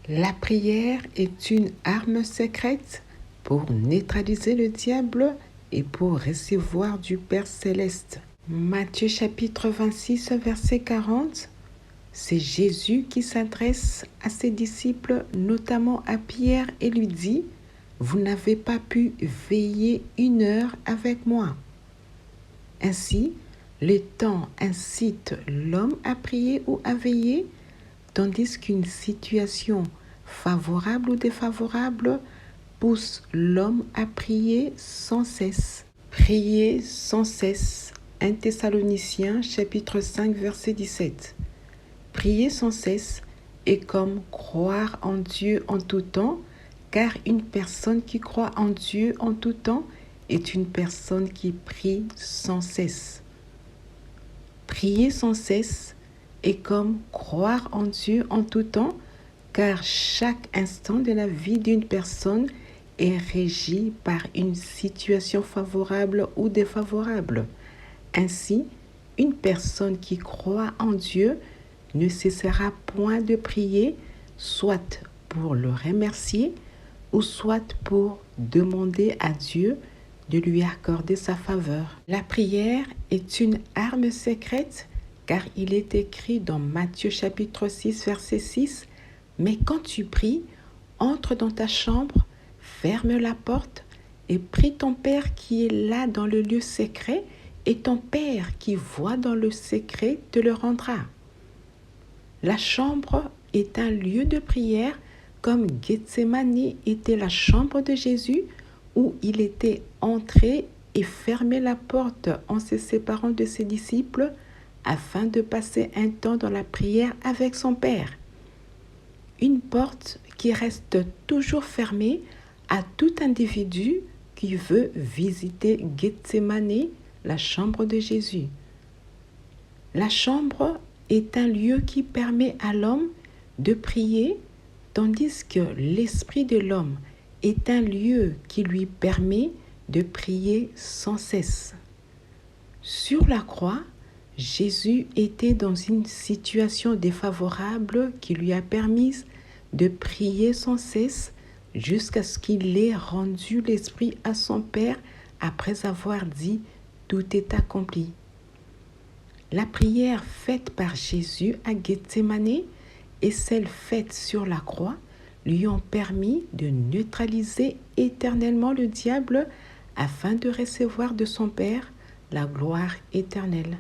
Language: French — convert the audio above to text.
La prière est une arme secrète pour neutraliser le diable et pour recevoir du Père céleste. Matthieu chapitre 26, verset 40. C'est Jésus qui s'adresse à ses disciples, notamment à Pierre, et lui dit « Vous n'avez pas pu veiller 1 heure avec moi ». Ainsi, le temps incite l'homme à prier ou à veiller, tandis qu'une situation favorable ou défavorable pousse l'homme à prier sans cesse. Prier sans cesse. 1 Thessaloniciens chapitre 5 verset 17. Prier sans cesse est comme croire en Dieu en tout temps, car une personne qui croit en Dieu en tout temps est une personne qui prie sans cesse. Prier sans cesse est comme croire en Dieu en tout temps, car chaque instant de la vie d'une personne est régi par une situation favorable ou défavorable. Ainsi, une personne qui croit en Dieu ne cessera point de prier, soit pour le remercier ou soit pour demander à Dieu de lui accorder sa faveur. La prière est une arme secrète car il est écrit dans Matthieu chapitre 6 verset 6 « Mais quand tu pries, entre dans ta chambre, ferme la porte et prie ton Père qui est là dans le lieu secret et ton Père qui voit dans le secret te le rendra. » La chambre est un lieu de prière comme Gethsémani était la chambre de Jésus où il était entré et fermé la porte en se séparant de ses disciples afin de passer un temps dans la prière avec son Père. Une porte qui reste toujours fermée à tout individu qui veut visiter Gethsémani, la chambre de Jésus. La chambre est un lieu qui permet à l'homme de prier, tandis que l'esprit de l'homme est un lieu qui lui permet de prier sans cesse. Sur la croix, Jésus était dans une situation défavorable qui lui a permis de prier sans cesse jusqu'à ce qu'il ait rendu l'esprit à son Père après avoir dit « Tout est accompli ». La prière faite par Jésus à Gethsémani et celle faite sur la croix lui ont permis de neutraliser éternellement le diable afin de recevoir de son Père la gloire éternelle.